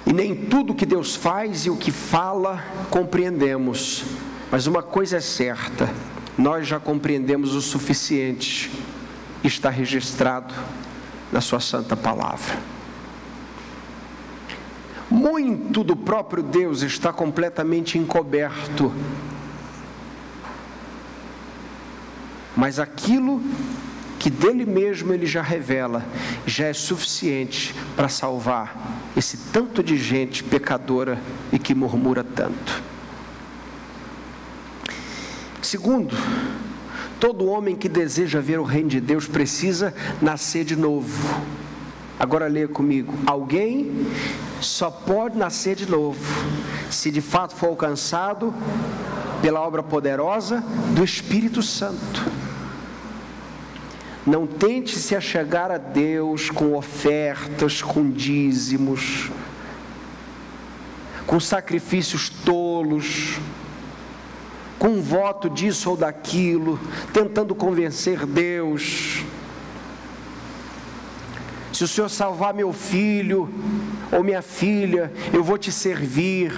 e nem tudo que Deus faz e o que fala compreendemos, mas uma coisa é certa: nós já compreendemos o suficiente, está registrado na sua santa palavra. Muito do próprio Deus está completamente encoberto, mas aquilo que dele mesmo ele já revela, já é suficiente para salvar esse tanto de gente pecadora e que murmura tanto. Segundo, todo homem que deseja ver o reino de Deus precisa nascer de novo. Agora leia comigo: alguém só pode nascer de novo se de fato for alcançado pela obra poderosa do Espírito Santo. Não tente se achegar a Deus com ofertas, com dízimos. com sacrifícios tolos, com um voto disso ou daquilo, tentando convencer Deus. Se o Senhor salvar meu filho ou minha filha, eu vou te servir.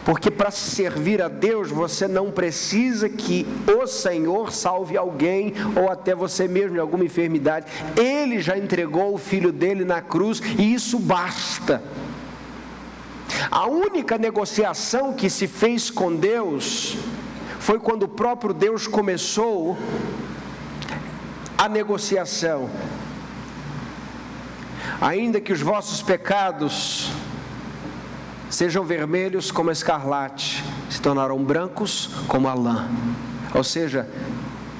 Porque para servir a Deus, você não precisa que o Senhor salve alguém, ou até você mesmo de alguma enfermidade. Ele já entregou o Filho dele na cruz, e isso basta. A única negociação que se fez com Deus foi quando o próprio Deus começou a negociação. Ainda que os vossos pecados sejam vermelhos como a escarlate, se tornarão brancos como a lã. Ou seja,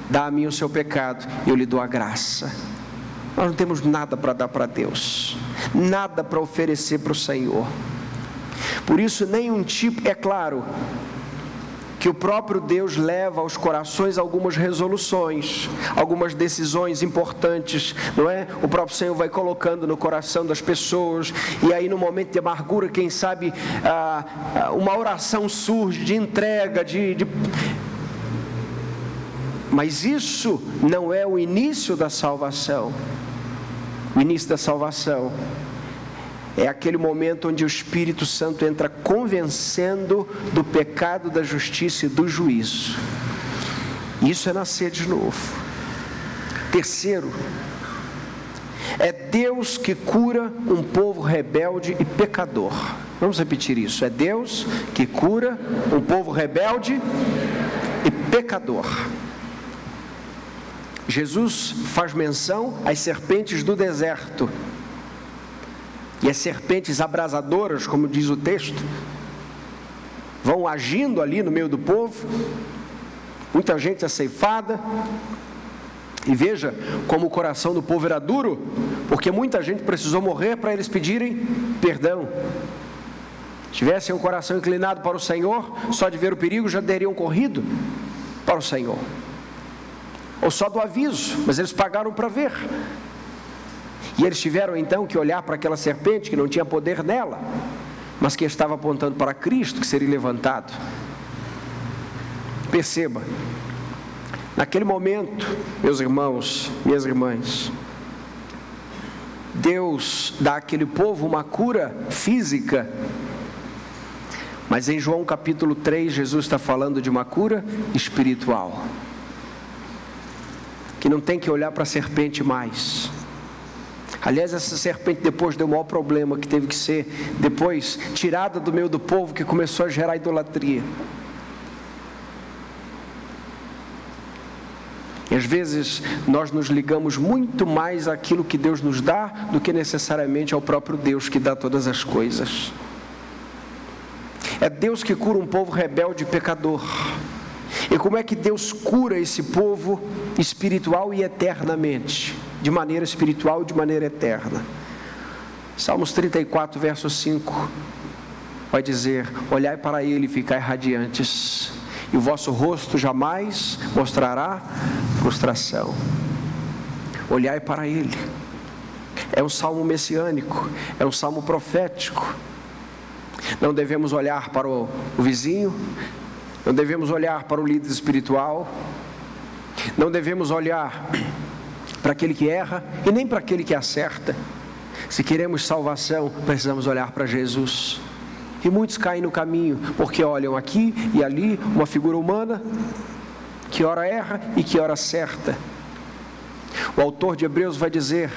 dá a mim o seu pecado e eu lhe dou a graça. Nós não temos nada para dar para Deus, nada para oferecer para o Senhor. Por isso, nenhum tipo, é claro que o próprio Deus leva aos corações algumas resoluções, algumas decisões importantes, não é? O próprio Senhor vai colocando no coração das pessoas, e aí no momento de amargura, quem sabe, uma oração surge de entrega, mas isso não é o início da salvação. O início da salvação é aquele momento onde o Espírito Santo entra convencendo do pecado, da justiça e do juízo. Isso é nascer de novo. Terceiro, é Deus que cura um povo rebelde e pecador. Vamos repetir isso. É Deus que cura um povo rebelde e pecador. Jesus faz menção às serpentes do deserto. E as serpentes abrasadoras, como diz o texto, vão agindo ali no meio do povo, muita gente é ceifada, e veja como o coração do povo era duro, porque muita gente precisou morrer para eles pedirem perdão. Se tivessem um coração inclinado para o Senhor, só de ver o perigo já teriam corrido para o Senhor, ou só do aviso, mas eles pagaram para ver. E eles tiveram então que olhar para aquela serpente que não tinha poder nela, mas que estava apontando para Cristo, que seria levantado. Perceba, naquele momento, meus irmãos, minhas irmãs, Deus dá àquele povo uma cura física, mas em João capítulo 3, Jesus está falando de uma cura espiritual, que não tem que olhar para a serpente mais. Aliás, essa serpente depois deu o maior problema, que teve que ser depois tirada do meio do povo, que começou a gerar idolatria. E às vezes nós nos ligamos muito mais àquilo que Deus nos dá do que necessariamente ao próprio Deus que dá todas as coisas. É Deus que cura um povo rebelde e pecador. E como é que Deus cura esse povo espiritual e eternamente? De maneira espiritual e de maneira eterna. Salmos 34, verso 5, vai dizer: olhai para ele e ficai radiantes, e o vosso rosto jamais mostrará frustração. Olhai para ele. É um salmo messiânico, é um salmo profético. Não devemos olhar para o vizinho, não devemos olhar para o líder espiritual, não devemos olhar para aquele que erra e nem para aquele que acerta. Se queremos salvação, precisamos olhar para Jesus. E muitos caem no caminho, porque olham aqui e ali uma figura humana, que ora erra e que ora acerta. O autor de Hebreus vai dizer: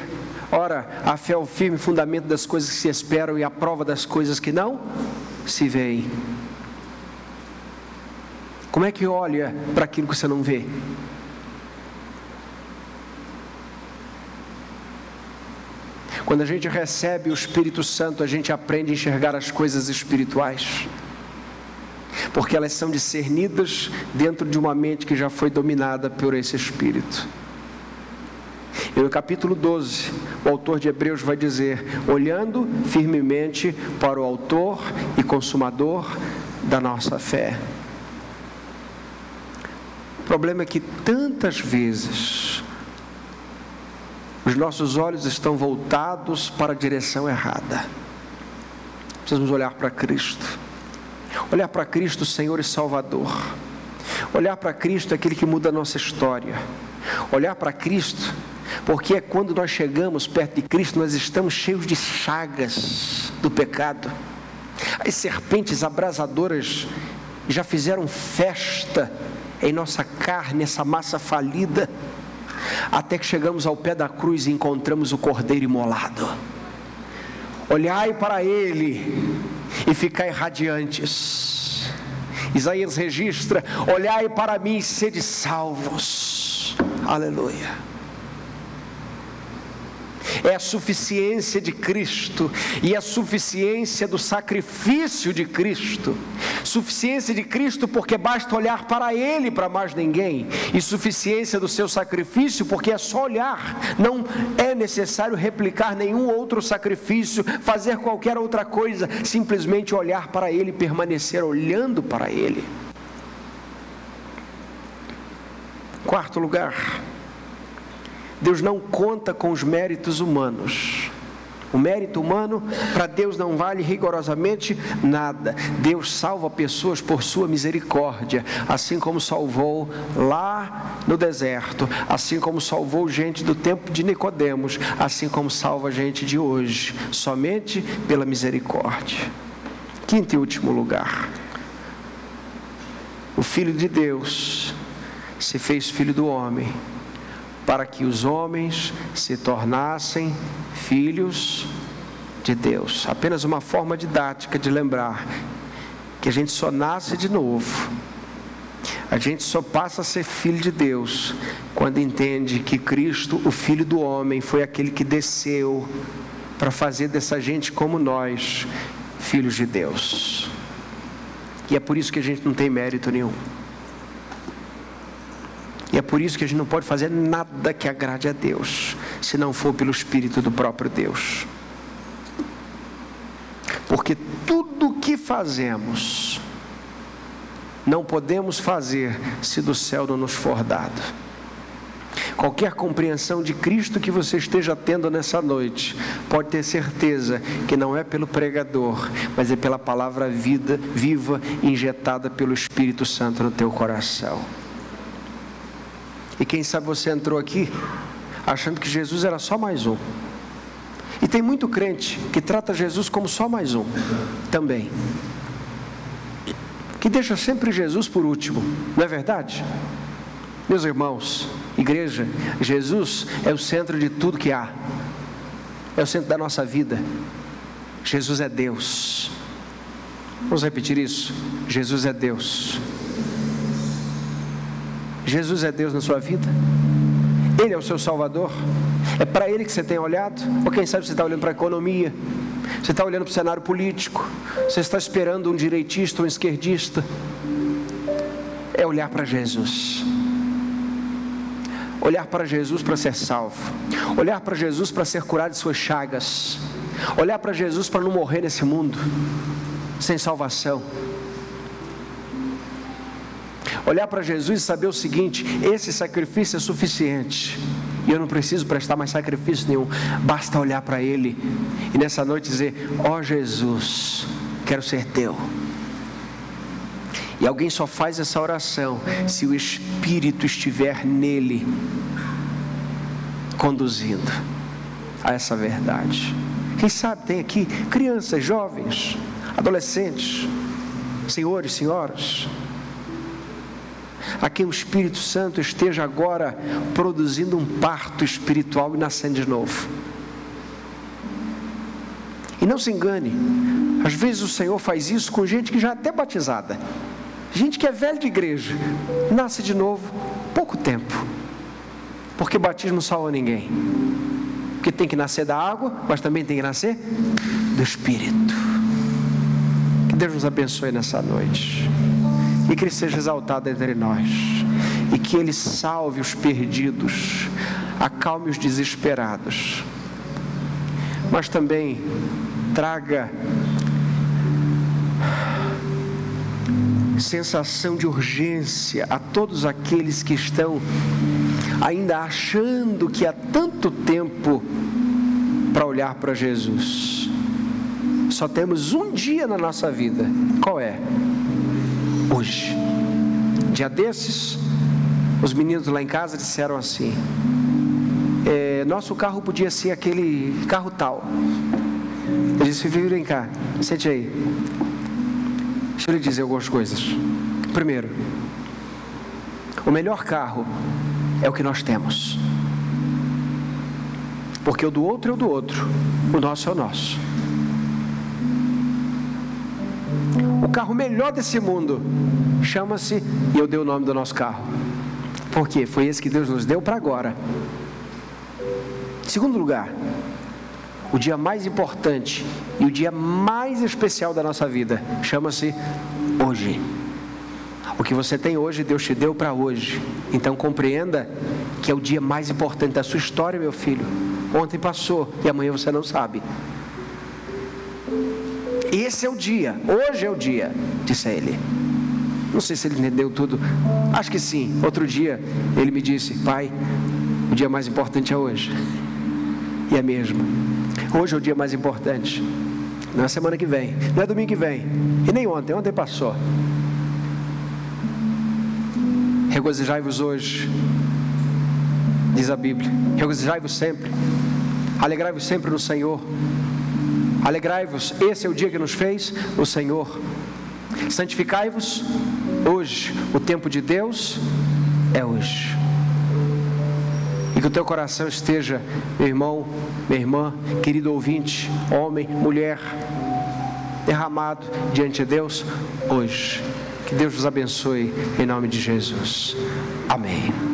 ora, a fé é o firme fundamento das coisas que se esperam e a prova das coisas que não se veem. Como é que olha para aquilo que você não vê? Quando a gente recebe o Espírito Santo, a gente aprende a enxergar as coisas espirituais, porque elas são discernidas dentro de uma mente que já foi dominada por esse Espírito. E no capítulo 12, o autor de Hebreus vai dizer: olhando firmemente para o autor e consumador da nossa fé. O problema é que tantas vezes os nossos olhos estão voltados para a direção errada. Precisamos olhar para Cristo. Olhar para Cristo, Senhor e Salvador. Olhar para Cristo é aquele que muda a nossa história. Olhar para Cristo, porque é quando nós chegamos perto de Cristo, nós estamos cheios de chagas do pecado. As serpentes abrasadoras já fizeram festa em nossa carne, essa massa falida, até que chegamos ao pé da cruz e encontramos o Cordeiro imolado. Olhai para Ele e ficai radiantes. Isaías registra: olhai para mim e sede salvos. Aleluia. É a suficiência de Cristo e a suficiência do sacrifício de Cristo. Suficiência de Cristo porque basta olhar para Ele, para mais ninguém. E suficiência do seu sacrifício porque é só olhar. Não é necessário replicar nenhum outro sacrifício, fazer qualquer outra coisa. Simplesmente olhar para Ele, permanecer olhando para Ele. Quarto lugar, Deus não conta com os méritos humanos. O mérito humano para Deus não vale rigorosamente nada. Deus salva pessoas por sua misericórdia, assim como salvou lá no deserto, assim como salvou gente do tempo de Nicodemos, assim como salva gente de hoje, somente pela misericórdia. Quinto e último lugar, o Filho de Deus se fez filho do homem, para que os homens se tornassem filhos de Deus. Apenas uma forma didática de lembrar que a gente só nasce de novo, a gente só passa a ser filho de Deus quando entende que Cristo, o Filho do homem, foi aquele que desceu para fazer dessa gente como nós, filhos de Deus. E é por isso que a gente não tem mérito nenhum. E é por isso que a gente não pode fazer nada que agrade a Deus, se não for pelo Espírito do próprio Deus. Porque tudo o que fazemos, não podemos fazer se do céu não nos for dado. Qualquer compreensão de Cristo que você esteja tendo nessa noite, pode ter certeza que não é pelo pregador, mas é pela palavra viva, injetada pelo Espírito Santo no teu coração. E quem sabe você entrou aqui achando que Jesus era só mais um. E tem muito crente que trata Jesus como só mais um também, que deixa sempre Jesus por último, não é verdade? Meus irmãos, igreja, Jesus é o centro de tudo que há, é o centro da nossa vida. Jesus é Deus. Vamos repetir isso? Jesus é Deus. Jesus é Deus na sua vida? Ele é o seu Salvador? É para Ele que você tem olhado? Ou quem sabe você está olhando para a economia? Você está olhando para o cenário político? Você está esperando um direitista ou um esquerdista? É olhar para Jesus. Olhar para Jesus para ser salvo. Olhar para Jesus para ser curado de suas chagas. Olhar para Jesus para não morrer nesse mundo sem salvação. Olhar para Jesus e saber o seguinte: esse sacrifício é suficiente, e eu não preciso prestar mais sacrifício nenhum, basta olhar para Ele, e nessa noite dizer: ó Jesus, quero ser Teu. E alguém só faz essa oração se o Espírito estiver nele, conduzindo a essa verdade. Quem sabe tem aqui crianças, jovens, adolescentes, senhores, senhoras, a quem o Espírito Santo esteja agora produzindo um parto espiritual e nascendo de novo. E não se engane, às vezes o Senhor faz isso com gente que já é até batizada, gente que é velha de igreja, nasce de novo, pouco tempo, porque batismo não salva ninguém, porque tem que nascer da água, mas também tem que nascer do Espírito. Que Deus nos abençoe nessa noite, e que Ele seja exaltado entre nós, e que Ele salve os perdidos, acalme os desesperados, mas também traga sensação de urgência a todos aqueles que estão ainda achando que há tanto tempo para olhar para Jesus. Só temos um dia na nossa vida. Qual é? hoje. Dia desses, os meninos lá em casa disseram assim: nosso carro podia ser aquele carro tal. Eu disse: filho, vem cá, sente aí. Deixa eu lhe dizer algumas coisas. Primeiro, o melhor carro é o que nós temos, porque o do outro é o do outro, o nosso é o nosso. O carro melhor desse mundo chama-se, e eu dei o nome do nosso carro, porque foi esse que Deus nos deu para agora. Segundo lugar, o dia mais importante e o dia mais especial da nossa vida chama-se hoje. O que você tem hoje, Deus te deu para hoje. Então compreenda que é o dia mais importante da sua história, meu filho. Ontem passou e amanhã você não sabe. Esse é o dia, hoje é o dia, disse a ele. Não sei se ele entendeu tudo, acho que sim. Outro dia ele me disse: pai, o dia mais importante é hoje. E é mesmo. Hoje é o dia mais importante. Não é semana que vem, não é domingo que vem, e nem ontem passou. Regozijai-vos hoje, diz a Bíblia. Regozijai-vos sempre. Alegrai-vos sempre no Senhor. Alegrai-vos, esse é o dia que nos fez o Senhor. Santificai-vos hoje. O tempo de Deus é hoje. E que o teu coração esteja, meu irmão, minha irmã, querido ouvinte, homem, mulher, derramado diante de Deus hoje. Que Deus vos abençoe em nome de Jesus. Amém.